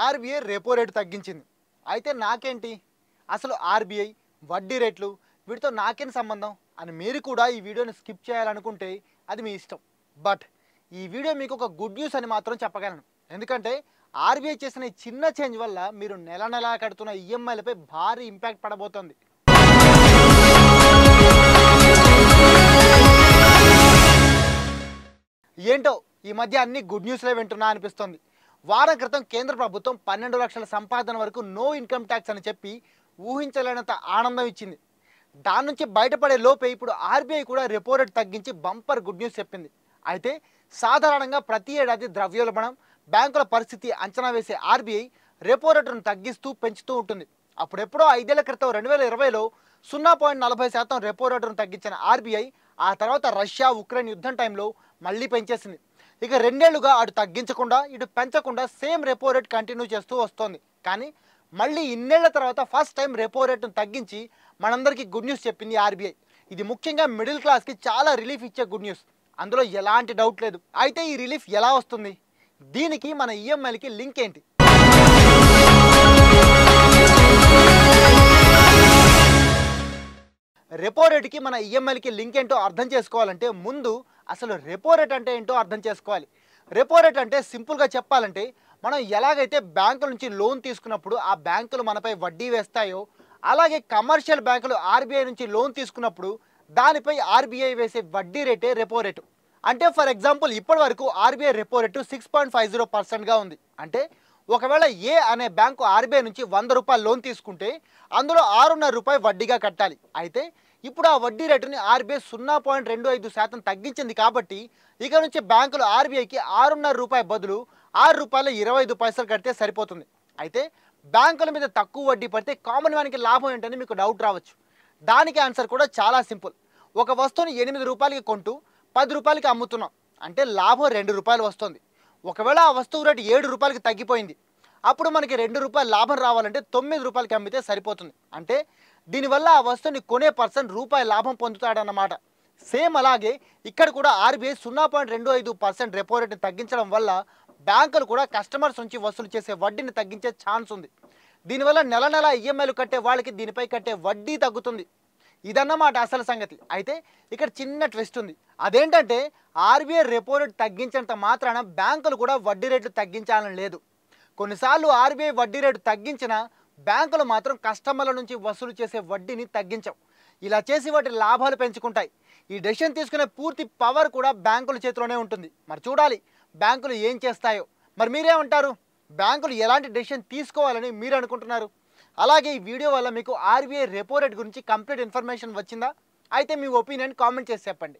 RBI repo rate తగ్గించింది. అయితే నాకేంటి? అసలు ఆర్బీఐ, వడ్డీ రేట్లు వీటితో నాకేం సంబంధం అని మీరు కూడా ఈ వీడియోని స్కిప్ చేయాలనుకుంటే అది మీ ఇష్టం. బట్ ఈ వీడియో మీకు ఒక గుడ్ న్యూస్ అని మాత్రం చెప్పగలను. ఎందుకంటే ఆర్బీఐ చేసిన ఈ చిన్న చేంజ్ వల్ల మీరు నెల నెలా కడుతున్న ఈఎంఐలపై భారీ ఇంపాక్ట్ పడబోతోంది. ఏంటో ఈ మధ్య అన్ని గుడ్ న్యూస్లే వింటున్నా అనిపిస్తుంది. వారం క్రితం కేంద్ర ప్రభుత్వం 12 లక్షల సంపాదన వరకు నో ఇన్కమ్ ట్యాక్స్ అని చెప్పి ఊహించలేనంత ఆనందం ఇచ్చింది. దాని నుంచి బయటపడే లోపే ఇప్పుడు ఆర్బీఐ కూడా రెపో రేట్ తగ్గించి బంపర్ గుడ్ న్యూస్ చెప్పింది. అయితే సాధారణంగా ప్రతి ఏడాది ద్రవ్యోల్బణం, బ్యాంకుల పరిస్థితి అంచనా వేసే ఆర్బీఐ రెపో రేటును తగ్గిస్తూ పెంచుతూ ఉంటుంది. అప్పుడెప్పుడో 5 ఏళ్ల క్రితం 2020లో 0.40% రెపో రేటును తగ్గించిన ఆర్బీఐ ఆ తర్వాత రష్యా ఉక్రెయిన్ యుద్ధం టైంలో మళ్ళీ పెంచేసింది. ఇక 2 ఏళ్లుగా అటు తగ్గించకుండా ఇటు పెంచకుండా సేమ్ రెపో రేట్ కంటిన్యూ చేస్తూ వస్తోంది. కానీ మళ్ళీ ఇన్నేళ్ల తర్వాత ఫస్ట్ టైం రెపో రేటును తగ్గించి మనందరికీ గుడ్ న్యూస్ చెప్పింది ఆర్బీఐ. ఇది ముఖ్యంగా మిడిల్ క్లాస్కి చాలా రిలీఫ్ ఇచ్చే గుడ్ న్యూస్, అందులో ఎలాంటి డౌట్ లేదు. అయితే ఈ రిలీఫ్ ఎలా వస్తుంది? దీనికి మన ఈఎంఐలకి లింక్ ఏంటి? రెపో రేటుకి మన ఈఎంఐలకి లింక్ ఏంటో అర్థం చేసుకోవాలంటే ముందు అసలు రెపో రేట్ అంటే ఏంటో అర్థం చేసుకోవాలి. రెపో రేట్ అంటే సింపుల్గా చెప్పాలంటే మనం ఎలాగైతే బ్యాంకుల నుంచి లోన్ తీసుకున్నప్పుడు ఆ బ్యాంకులు మనపై వడ్డీ వేస్తాయో అలాగే కమర్షియల్ బ్యాంకులు ఆర్బీఐ నుంచి లోన్ తీసుకున్నప్పుడు దానిపై ఆర్బీఐ వేసే వడ్డీ రేటే రెపో రేటు. అంటే ఫర్ ఎగ్జాంపుల్ ఇప్పటి వరకు ఆర్బీఐ రెపో రేటు 6.50%గా ఉంది. అంటే ఒకవేళ ఏ అనే బ్యాంకు ఆర్బీఐ నుంచి 100 రూపాయలు లోన్ తీసుకుంటే అందులో 6.5 రూపాయలు వడ్డీగా కట్టాలి. అయితే ఇప్పుడు ఆ వడ్డీ రేటుని ఆర్బీఐ 0.25% తగ్గించింది కాబట్టి ఇక నుంచి బ్యాంకులు ఆర్బీఐకి 6.5 రూపాయల బదులు 6 రూపాయల 25 పైసలు కడితే సరిపోతుంది. అయితే బ్యాంకుల మీద తక్కువ వడ్డీ పడితే కామన్ మ్యాన్కి లాభం ఏంటని మీకు డౌట్ రావచ్చు. దానికి ఆన్సర్ కూడా చాలా సింపుల్. ఒక వస్తువుని 8 రూపాయలకి కొంటూ 10 రూపాయలకి అమ్ముతున్నాం అంటే లాభం 2 రూపాయలు వస్తుంది. ఒకవేళ ఆ వస్తువు రేటు 7 రూపాయలకి తగ్గిపోయింది, అప్పుడు మనకి 2 రూపాయలు లాభం రావాలంటే 9 రూపాయలకి అమ్మితే సరిపోతుంది. అంటే దీనివల్ల ఆ వస్తువుని కొనే పర్సన్ రూపాయి లాభం పొందుతాడన్నమాట. సేమ్ అలాగే ఇక్కడ కూడా ఆర్బీఐ 0.25% రెపో రేటుని తగ్గించడం వల్ల బ్యాంకులు కూడా కస్టమర్స్ నుంచి వసూలు చేసే వడ్డీని తగ్గించే ఛాన్స్ ఉంది. దీనివల్ల నెల నెల ఈఎంఐలు కట్టే వాళ్ళకి దీనిపై కట్టే వడ్డీ తగ్గుతుంది. ఇదన్నమాట అసలు సంగతి. అయితే ఇక్కడ చిన్న ట్విస్ట్ ఉంది. అదేంటంటే ఆర్బీఐ రెపో రేట్ తగ్గించినంత మాత్రాన బ్యాంకులు కూడా వడ్డీ రేట్లు తగ్గించాలని లేదు. కొన్నిసార్లు ఆర్బీఐ వడ్డీ రేటు తగ్గించినా బ్యాంకులు మాత్రం కస్టమర్ల నుంచి వసూలు చేసే వడ్డీని తగ్గించవు. ఇలా చేసి వాటి లాభాలు పెంచుకుంటాయి. ఈ డెసిషన్ తీసుకునే పూర్తి పవర్ కూడా బ్యాంకుల చేతిలోనే ఉంటుంది. మరి చూడాలి బ్యాంకులు ఏం చేస్తాయో. మరి మీరేమంటారు? బ్యాంకులు ఎలాంటి డెసిషన్ తీసుకోవాలని మీరు అనుకుంటున్నారు? అలాగే ఈ వీడియో వల్ల మీకు ఆర్బీఐ రెపో రేట్ గురించి కంప్లీట్ ఇన్ఫర్మేషన్ వచ్చిందా? అయితే మీ ఒపీనియన్ కామెంట్ చేసి చెప్పండి.